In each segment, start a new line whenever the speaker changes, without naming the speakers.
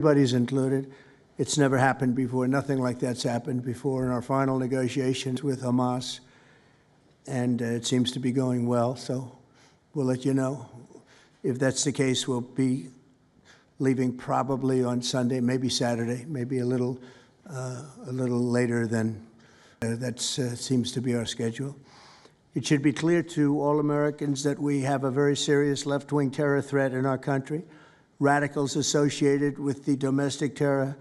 Everybody's included. It's never happened before. Nothing like that's happened before in our final negotiations with Hamas. And it seems to be going well, so we'll let you know. If that's the case, we'll be leaving probably on Sunday, maybe Saturday, maybe a little later than that seems to be our schedule. It should be clear to all Americans that we have a very serious left-wing terror threat in our country. Radicals associated with the domestic terror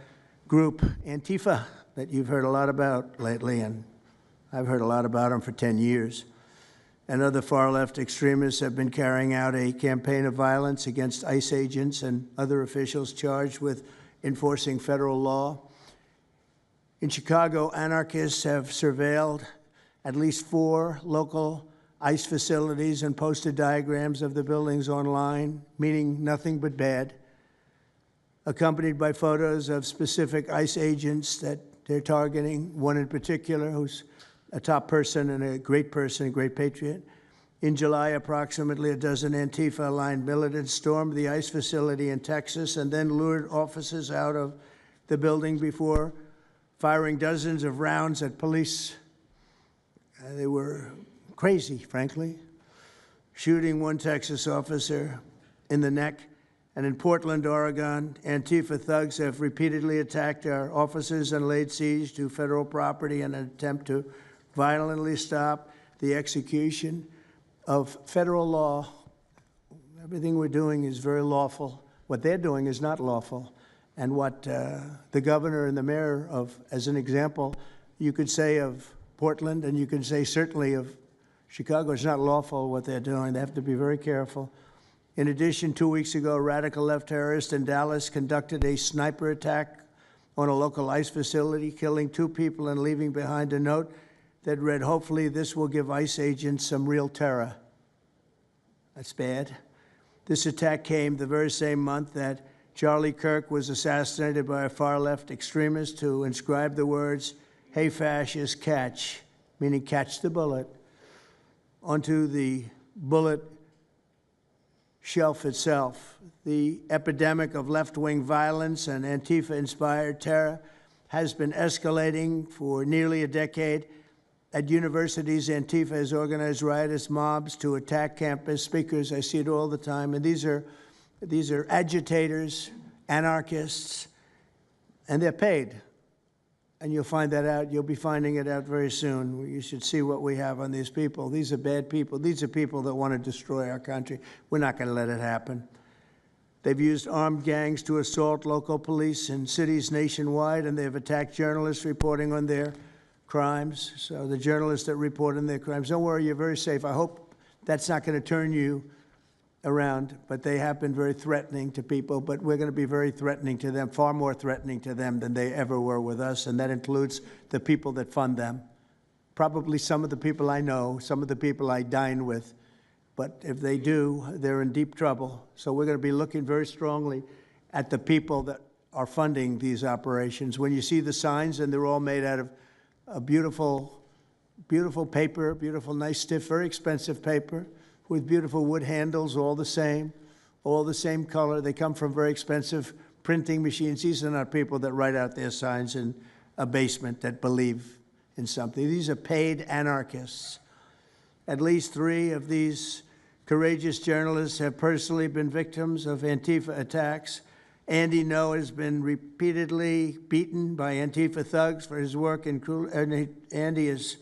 group Antifa that you've heard a lot about lately, and I've heard a lot about them for 10 years. And other far-left extremists have been carrying out a campaign of violence against ICE agents and other officials charged with enforcing federal law. In Chicago, anarchists have surveilled at least 4 local ICE facilities and posted diagrams of the buildings online, meaning nothing but bad, accompanied by photos of specific ICE agents that they're targeting, one in particular who's a top person and a great patriot. In July, approximately a dozen Antifa-aligned militants stormed the ICE facility in Texas and then lured officers out of the building before firing dozens of rounds at police. They were crazy, frankly, shooting one Texas officer in the neck. And in Portland, Oregon, Antifa thugs have repeatedly attacked our officers and laid siege to federal property in an attempt to violently stop the execution of federal law. Everything we're doing is very lawful. What they're doing is not lawful. And what the governor and the mayor of, as an example, you could say of Portland, and you can say certainly of Chicago, it's not lawful what they're doing. They have to be very careful. In addition, 2 weeks ago, a radical left terrorist in Dallas conducted a sniper attack on a local ICE facility, killing 2 people and leaving behind a note that read, "Hopefully this will give ICE agents some real terror." That's bad. This attack came the very same month that Charlie Kirk was assassinated by a far-left extremist who inscribed the words, "Hey, fascist, catch," meaning catch the bullet, onto the bullet shelf itself. The epidemic of left-wing violence and Antifa-inspired terror has been escalating for nearly a decade. At universities, Antifa has organized riotous mobs to attack campus speakers. I see it all the time. And these are agitators, anarchists, and they're paid. And you'll find that out. You'll be finding it out very soon. You should see what we have on these people. These are bad people. These are people that want to destroy our country. We're not going to let it happen. They've used armed gangs to assault local police in cities nationwide, and they've attacked journalists reporting on their crimes. So the journalists that report on their crimes, don't worry, you're very safe. I hope that's not going to turn you around, but they have been very threatening to people, but we're going to be very threatening to them, far more threatening to them than they ever were with us, and that includes the people that fund them. Probably some of the people I know, some of the people I dine with, but if they do, they're in deep trouble. So we're going to be looking very strongly at the people that are funding these operations. When you see the signs, and they're all made out of a beautiful, beautiful paper, beautiful, nice, stiff, very expensive paper, with beautiful wood handles, all the same color. They come from very expensive printing machines. These are not people that write out their signs in a basement that believe in something. These are paid anarchists. At least 3 of these courageous journalists have personally been victims of Antifa attacks. Andy Ngo has been repeatedly beaten by Antifa thugs for his work in Andy is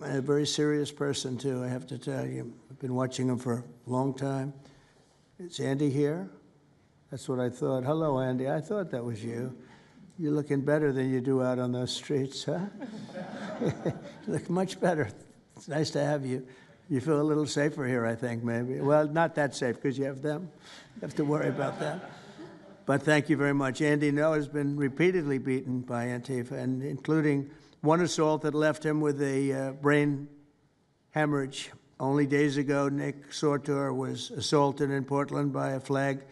a very serious person, too, I have to tell you. I've been watching him for a long time. Is Andy here? That's what I thought. Hello, Andy. I thought that was you. You're looking better than you do out on those streets, huh? You look much better. It's nice to have you. You feel a little safer here, I think, maybe. Well, not that safe, because you have them. You have to worry about that. But thank you very much. Andy Ngo has been repeatedly beaten by Antifa, and including one assault that left him with a brain hemorrhage. Only days ago, Nick Sortor was assaulted in Portland by a flag